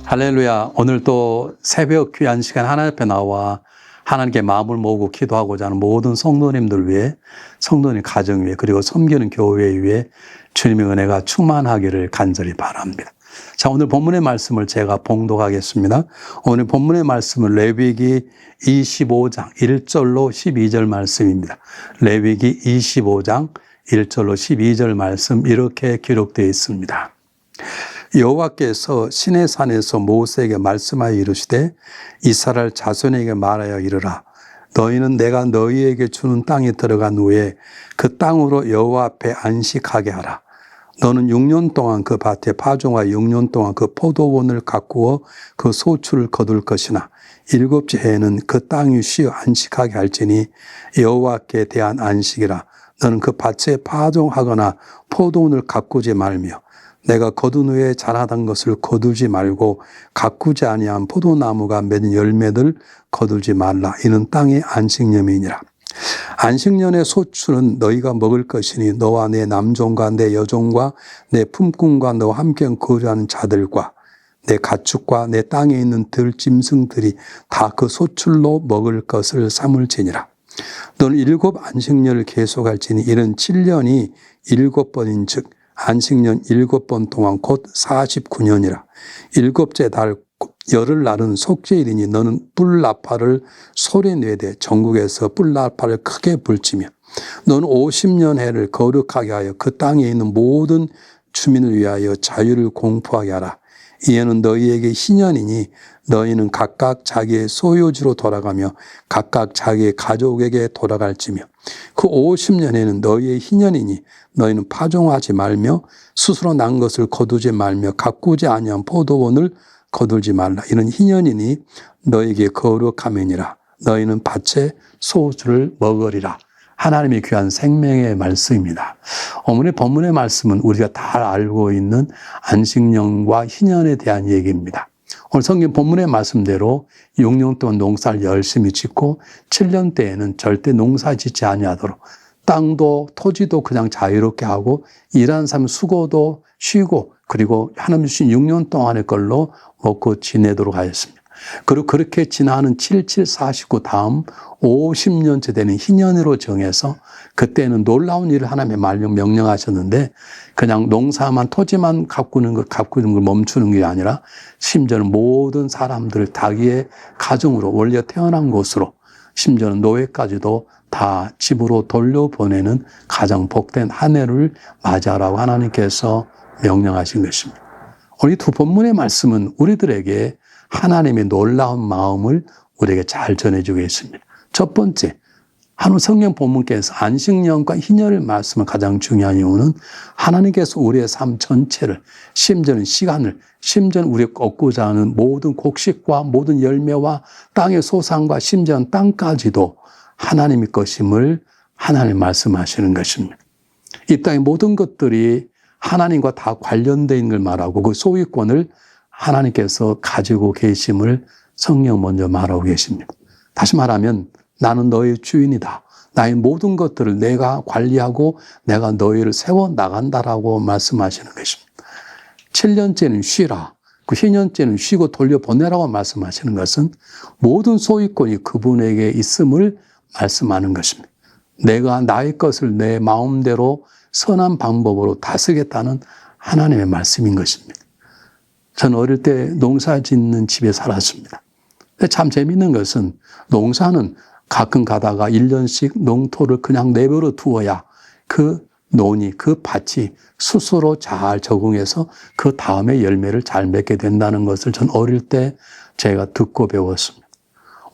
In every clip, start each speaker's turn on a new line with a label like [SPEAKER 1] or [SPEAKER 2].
[SPEAKER 1] 할렐루야. 오늘 또 새벽 귀한 시간 하나님 앞에 나와 하나님께 마음을 모으고 기도하고자 하는 모든 성도님들 위해, 성도님 가정 위해, 그리고 섬기는 교회 위해 주님의 은혜가 충만하기를 간절히 바랍니다. 자, 오늘 본문의 말씀을 제가 봉독하겠습니다. 오늘 본문의 말씀은 레위기 25장 1절로 12절 말씀입니다. 레위기 25장 1절로 12절 말씀 이렇게 기록되어 있습니다. 여호와께서 시내산에서 모세에게 말씀하여 이르시되 이스라엘 자손에게 말하여 이르라. 너희는 내가 너희에게 주는 땅에 들어간 후에 그 땅으로 여호와 앞에 안식하게 하라. 너는 6년 동안 그 밭에 파종하여 6년 동안 그 포도원을 가꾸어 그 소출을 거둘 것이나 7째 해에는 그 땅이 쉬어 안식하게 할지니 여호와께 대한 안식이라. 너는 그 밭에 파종하거나 포도원을 가꾸지 말며 내가 거둔 후에 자라던 것을 거두지 말고 가꾸지 아니한 포도나무가 맺은 열매들 거두지 말라. 이는 땅의 안식년이니라. 안식년의 소출은 너희가 먹을 것이니 너와 내 남종과 내 여종과 내 품꾼과 너와 함께 거주하는 자들과 내 가축과 내 땅에 있는 들짐승들이 다 그 소출로 먹을 것을 삼을지니라. 너는 7 안식년을 계속할지니 이는 7년이 7번인 즉 안식년 7번 동안 곧 49년이라. 7째 달 열흘 날은 속죄일이니 너는 뿔나팔을 소리내되 전국에서 뿔나팔을 크게 불치며 너는 50년 해를 거룩하게 하여 그 땅에 있는 모든 주민을 위하여 자유를 공포하게 하라. 이에는 너희에게 희년이니 너희는 각각 자기의 소유지로 돌아가며 각각 자기의 가족에게 돌아갈지며 그 50년에는 너희의 희년이니 너희는 파종하지 말며 스스로 난 것을 거두지 말며 가꾸지 아니한 포도원을 거두지 말라. 이는 희년이니 너희에게 거룩함이니라. 너희는 밭에 소주를 먹으리라. 하나님의 귀한 생명의 말씀입니다. 오늘 본문의 말씀은 우리가 다 알고 있는 안식년과 희년에 대한 얘기입니다. 오늘 성경 본문의 말씀대로 6년 동안 농사를 열심히 짓고 7년 때에는 절대 농사 짓지 아니하도록 땅도 토지도 그냥 자유롭게 하고 일하는 사람 수고도 쉬고 그리고 하나님 주신 6년 동안의 걸로 먹고 지내도록 하였습니다. 그리고 그렇게 지나는 7749 다음 50년째 되는 희년으로 정해서 그때는 놀라운 일을 하나님의 명령하셨는데 그냥 농사만 토지만 가꾸는 걸 멈추는 게 아니라 심지어는 모든 사람들을 자기의 가정으로 원래 태어난 곳으로 심지어는 노예까지도 다 집으로 돌려보내는 가장 복된 한 해를 맞이하라고 하나님께서 명령하신 것입니다. 오늘 이 두 본문의 말씀은 우리들에게 하나님의 놀라운 마음을 우리에게 잘 전해주고 있습니다. 첫 번째, 하나님 성경 본문께서 안식년과 희년을 말씀은 가장 중요한 이유는 하나님께서 우리의 삶 전체를 심지어는 시간을 심지어는 우리가 얻고자 하는 모든 곡식과 모든 열매와 땅의 소산과 심지어는 땅까지도 하나님의 것임을 하나님 말씀하시는 것입니다. 이 땅의 모든 것들이 하나님과 다 관련되어 있는 걸 말하고 그 소유권을 하나님께서 가지고 계심을 성경 먼저 말하고 계십니다. 다시 말하면 나는 너의 주인이다. 나의 모든 것들을 내가 관리하고 내가 너희를 세워나간다라고 말씀하시는 것입니다. 7년째는 쉬라. 그 희년째는 쉬고 돌려보내라고 말씀하시는 것은 모든 소유권이 그분에게 있음을 말씀하는 것입니다. 내가 나의 것을 내 마음대로 선한 방법으로 다스리겠다는 하나님의 말씀인 것입니다. 저는 어릴 때 농사 짓는 집에 살았습니다. 근데 참 재미있는 것은 농사는 가끔 가다가 1년씩 농토를 그냥 내버려 두어야 그 논이, 그 밭이 스스로 잘 적응해서 그 다음에 열매를 잘 맺게 된다는 것을 전 어릴 때 제가 듣고 배웠습니다.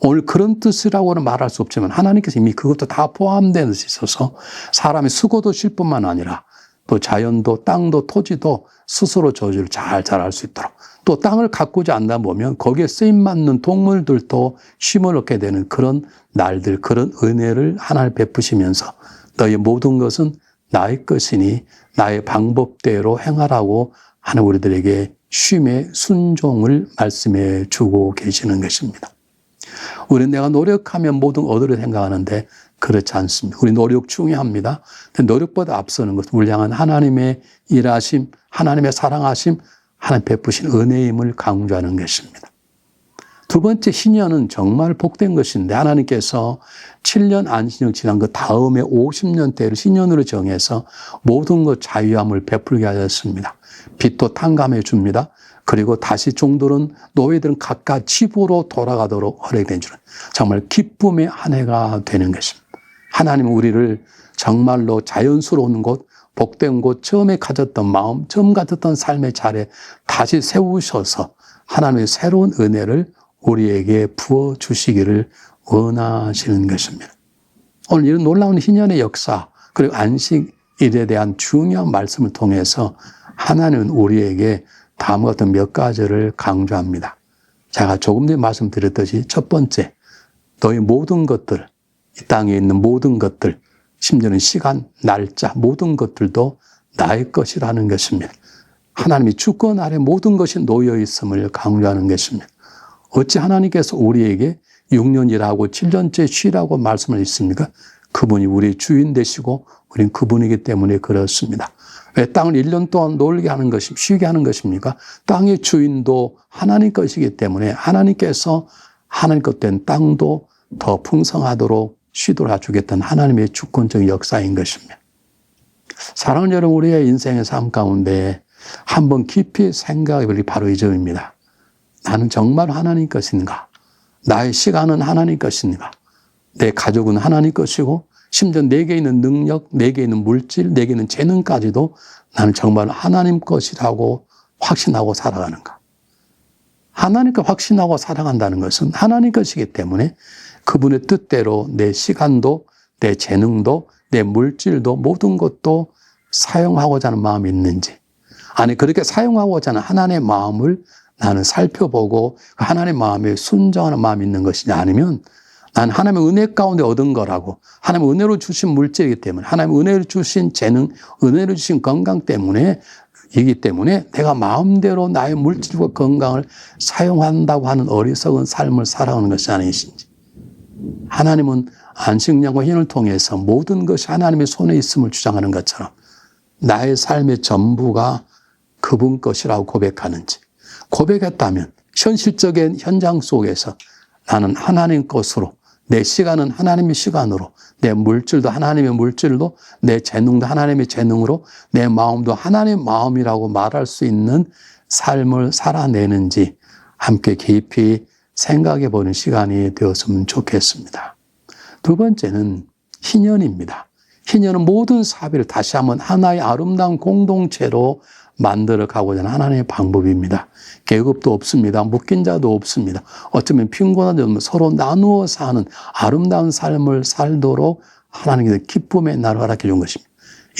[SPEAKER 1] 오늘 그런 뜻이라고는 말할 수 없지만 하나님께서 이미 그것도 다 포함된 것이 있어서 사람의 수고도 쉴 뿐만 아니라 또 자연도 땅도 토지도 스스로 저주를 잘 자랄 수 있도록 또 땅을 가꾸지 않다 보면 거기에 쓰임맞는 동물들도 쉼을 얻게 되는 그런 날들, 그런 은혜를 하나님 베푸시면서 너의 모든 것은 나의 것이니 나의 방법대로 행하라고 하는 우리들에게 쉼의 순종을 말씀해 주고 계시는 것입니다. 우리는 내가 노력하면 모든 얻으려 생각하는데 그렇지 않습니다. 우리 노력 중요합니다. 근데 노력보다 앞서는 것은 우리 향한 하나님의 일하심, 하나님의 사랑하심, 하나님 베푸신 은혜임을 강조하는 것입니다. 두 번째, 신년은 정말 복된 것인데 하나님께서 7년 안식년 지난 그 다음에 50년대를 신년으로 정해서 모든 것 자유함을 베풀게 하셨습니다. 빚도 탕감해 줍니다. 그리고 다시 종들은, 노예들은 각각 집으로 돌아가도록 허락된 줄은 정말 기쁨의 한 해가 되는 것입니다. 하나님은 우리를 정말로 자연스러운 곳, 복된 곳, 처음에 가졌던 마음, 처음 가졌던 삶의 자리에 다시 세우셔서 하나님의 새로운 은혜를 우리에게 부어주시기를 원하시는 것입니다. 오늘 이런 놀라운 희년의 역사, 그리고 안식일에 대한 중요한 말씀을 통해서 하나님은 우리에게 다음과 같은 몇 가지를 강조합니다. 제가 조금 전에 말씀드렸듯이 첫 번째, 너희 모든 것들, 이 땅에 있는 모든 것들, 심지어는 시간, 날짜, 모든 것들도 나의 것이라는 것입니다. 하나님이 주권 아래 모든 것이 놓여 있음을 강조하는 것입니다. 어찌 하나님께서 우리에게 6년 일하고 7년째 쉬라고 말씀하셨습니까? 그분이 우리의 주인 되시고 우리는 그분이기 때문에 그렇습니다. 왜 땅을 1년 동안 놀게 하는 것이, 쉬게 하는 것입니까? 땅의 주인도 하나님 것이기 때문에 하나님께서 하나님 것 된 땅도 더 풍성하도록 쉬도록 주겠다는 하나님의 주권적인 역사인 것입니다. 사랑하는 여러분, 우리의 인생의 삶 가운데 한번 깊이 생각해 볼 바로 이 점입니다. 나는 정말 하나님 것인가? 나의 시간은 하나님 것인가? 내 가족은 하나님 것이고 심지어 내게 있는 능력, 내게 있는 물질, 내게 있는 재능까지도 나는 정말 하나님 것이라고 확신하고 살아가는가? 하나님께 확신하고 살아간다는 것은 하나님 것이기 때문에 그분의 뜻대로 내 시간도, 내 재능도, 내 물질도 모든 것도 사용하고자 하는 마음이 있는지, 아니 그렇게 사용하고자 하는 하나님의 마음을 나는 살펴보고 하나님의 마음에 순종하는 마음이 있는 것이냐, 아니면 난 하나님의 은혜 가운데 얻은 거라고, 하나님의 은혜로 주신 물질이기 때문에, 하나님의 은혜로 주신 재능, 은혜로 주신 건강 때문에 이기 때문에 내가 마음대로 나의 물질과 건강을 사용한다고 하는 어리석은 삶을 살아가는 것이 아니신지. 하나님은 안식년과 희년을 통해서 모든 것이 하나님의 손에 있음을 주장하는 것처럼 나의 삶의 전부가 그분 것이라고 고백하는지, 고백했다면 현실적인 현장 속에서 나는 하나님 것으로, 내 시간은 하나님의 시간으로, 내 물질도 하나님의 물질로, 내 재능도 하나님의 재능으로, 내 마음도 하나님의 마음이라고 말할 수 있는 삶을 살아내는지 함께 깊이 생각해 보는 시간이 되었으면 좋겠습니다. 두 번째는 희년입니다. 희년은 모든 사비를 다시 한번 하나의 아름다운 공동체로 만들어 가고자 하는 하나님의 방법입니다. 계급도 없습니다. 묶인 자도 없습니다. 어쩌면 빈곤하지 않으면 서로 나누어 사는 아름다운 삶을 살도록 하나님께서 기쁨의 날을 허락해 준 것입니다.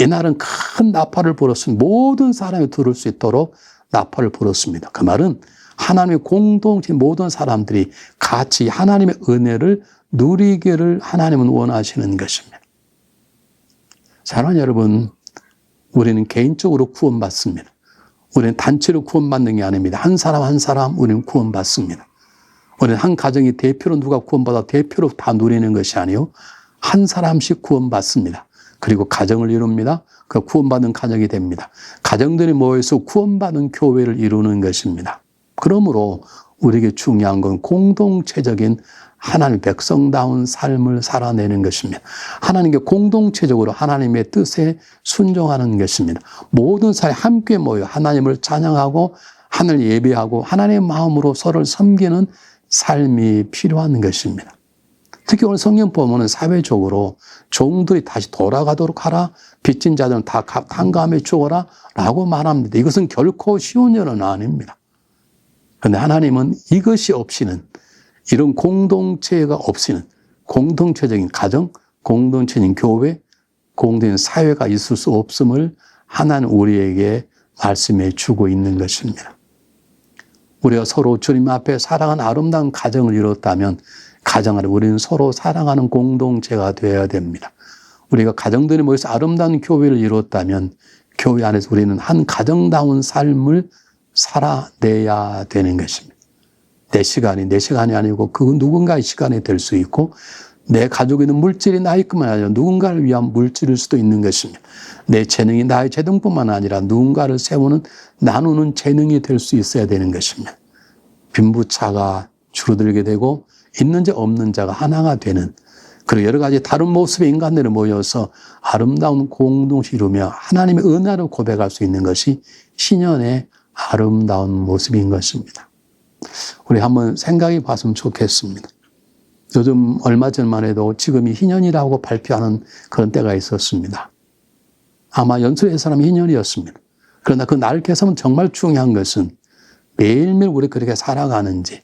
[SPEAKER 1] 이 날은 큰 나팔을 불었습니다. 모든 사람이 들을 수 있도록 나팔을 불었습니다. 그 말은 하나님의 공동체 모든 사람들이 같이 하나님의 은혜를 누리기를 하나님은 원하시는 것입니다. 사랑하는 여러분, 우리는 개인적으로 구원받습니다. 우리는 단체로 구원받는 게 아닙니다. 한 사람 한 사람 우리는 구원받습니다. 우리는 한 가정이 대표로 누가 구원받아 대표로 다 누리는 것이 아니요, 한 사람씩 구원받습니다. 그리고 가정을 이룹니다. 그 구원받은 가정이 됩니다. 가정들이 모여서 구원받은 교회를 이루는 것입니다. 그러므로 우리에게 중요한 건 공동체적인 하나님의 백성다운 삶을 살아내는 것입니다. 하나님께 공동체적으로 하나님의 뜻에 순종하는 것입니다. 모든 사람이 함께 모여 하나님을 찬양하고 하나님을 예배하고 하나님의 마음으로 서로를 섬기는 삶이 필요한 것입니다. 특히 오늘 성경 보면은 사회적으로 종들이 다시 돌아가도록 하라, 빚진 자들은 다 탕감해 주어라 라고 말합니다. 이것은 결코 쉬운 일은 아닙니다. 그런데 하나님은 이것이 없이는, 이런 공동체가 없이는 공동체적인 가정, 공동체적인 교회, 공동체적인 사회가 있을 수 없음을 하나님 우리에게 말씀해 주고 있는 것입니다. 우리가 서로 주님 앞에 사랑하는 아름다운 가정을 이뤘다면 가정 안에 우리는 서로 사랑하는 공동체가 되어야 됩니다. 우리가 가정들이 모여서 아름다운 교회를 이뤘다면 교회 안에서 우리는 한 가정다운 삶을 살아내야 되는 것입니다. 내 시간이 아니고 그 누군가의 시간이 될 수 있고, 내 가지고 있는 물질이 나의 것만 아니라 누군가를 위한 물질일 수도 있는 것입니다. 내 재능이 나의 재능뿐만 아니라 누군가를 세우는, 나누는 재능이 될 수 있어야 되는 것입니다. 빈부차가 줄어들게 되고 있는 자 없는 자가 하나가 되는, 그리고 여러 가지 다른 모습의 인간들이 모여서 아름다운 공동체 이루며 하나님의 은혜를 고백할 수 있는 것이 신년의 아름다운 모습인 것입니다. 우리 한번 생각해 봤으면 좋겠습니다. 요즘 얼마 전만 해도 지금이 희년이라고 발표하는 그런 때가 있었습니다. 아마 연수의 사람이 희년이었습니다. 그러나 그 날 개성은 정말 중요한 것은 매일매일 우리 그렇게 살아가는지,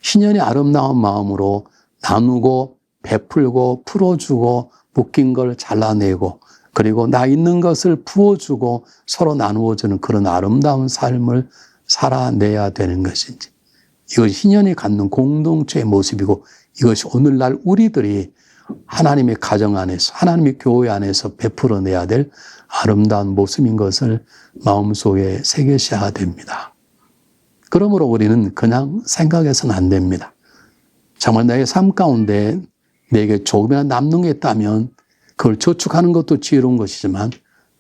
[SPEAKER 1] 희년의 아름다운 마음으로 나누고 베풀고 풀어주고 묶인 걸 잘라내고, 그리고 나 있는 것을 부어주고 서로 나누어주는 그런 아름다운 삶을 살아내야 되는 것인지, 이것이 희년이 갖는 공동체의 모습이고, 이것이 오늘날 우리들이 하나님의 가정 안에서, 하나님의 교회 안에서 베풀어내야 될 아름다운 모습인 것을 마음속에 새기셔야 됩니다. 그러므로 우리는 그냥 생각해서는 안 됩니다. 정말 나의 삶 가운데 내게 조금이나 남는 게 있다면 그걸 저축하는 것도 지혜로운 것이지만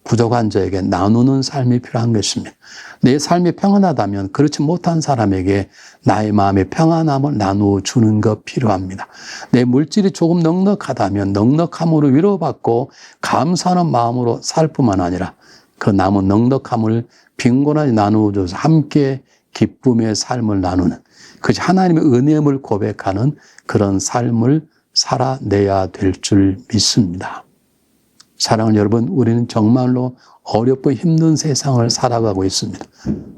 [SPEAKER 1] 부족한 자에게 나누는 삶이 필요한 것입니다. 내 삶이 평안하다면 그렇지 못한 사람에게 나의 마음의 평안함을 나누어 주는 것 필요합니다. 내 물질이 조금 넉넉하다면 넉넉함으로 위로받고 감사하는 마음으로 살 뿐만 아니라 그 남은 넉넉함을 빈곤하게 나누어 줘서 함께 기쁨의 삶을 나누는, 그것이 하나님의 은혜임을 고백하는 그런 삶을 살아내야 될 줄 믿습니다. 사랑하는 여러분, 우리는 정말로 어렵고 힘든 세상을 살아가고 있습니다.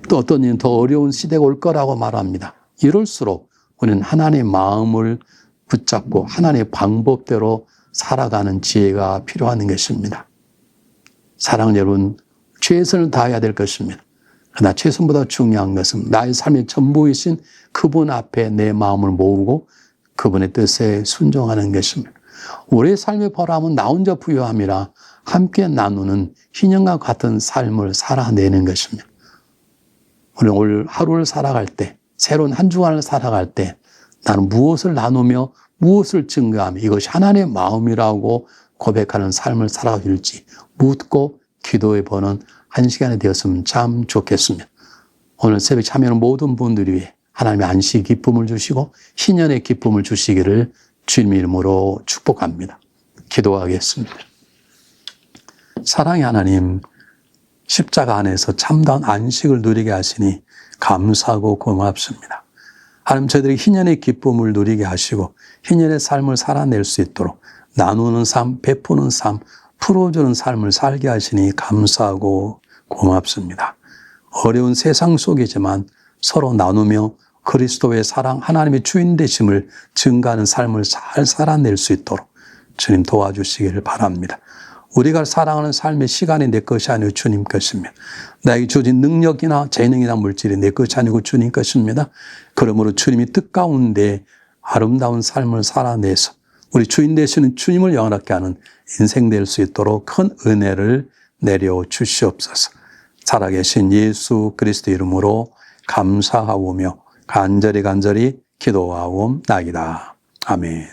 [SPEAKER 1] 또 어떤 이는 더 어려운 시대가 올 거라고 말합니다. 이럴수록 우리는 하나님의 마음을 붙잡고 하나님의 방법대로 살아가는 지혜가 필요한 것입니다. 사랑하는 여러분, 최선을 다해야 될 것입니다. 그러나 최선보다 중요한 것은 나의 삶의 전부이신 그분 앞에 내 마음을 모으고 그분의 뜻에 순종하는 것입니다. 우리의 삶의 보람은 나 혼자 부여함이라 함께 나누는 희년과 같은 삶을 살아내는 것입니다. 우리는 오늘 하루를 살아갈 때, 새로운 한 주간을 살아갈 때 나는 무엇을 나누며 무엇을 증거하며 이것이 하나님의 마음이라고 고백하는 삶을 살아갈지 묻고 기도해보는 한 시간이 되었으면 참 좋겠습니다. 오늘 새벽 참여하는 모든 분들이 위해 하나님의 안식의 기쁨을 주시고 희년의 기쁨을 주시기를 주님 이름으로 축복합니다. 기도하겠습니다. 사랑의 하나님, 십자가 안에서 참다운 안식을 누리게 하시니 감사하고 고맙습니다. 하나님, 저희들이 희년의 기쁨을 누리게 하시고 희년의 삶을 살아낼 수 있도록 나누는 삶, 베푸는 삶, 풀어주는 삶을 살게 하시니 감사하고 고맙습니다. 어려운 세상 속이지만 서로 나누며 그리스도의 사랑, 하나님의 주인 되심을 증거하는 삶을 잘 살아낼 수 있도록 주님 도와주시기를 바랍니다. 우리가 사랑하는 삶의 시간이 내 것이 아니고 주님 것입니다. 나에게 주어진 능력이나 재능이나 물질이 내 것이 아니고 주님 것입니다. 그러므로 주님이 뜻 가운데 아름다운 삶을 살아내서 우리 주인 되시는 주님을 영원하게 하는 인생 될 수 있도록 큰 은혜를 내려 주시옵소서. 살아계신 예수 그리스도 이름으로 감사하오며 간절히 기도하옵나이다. 아멘.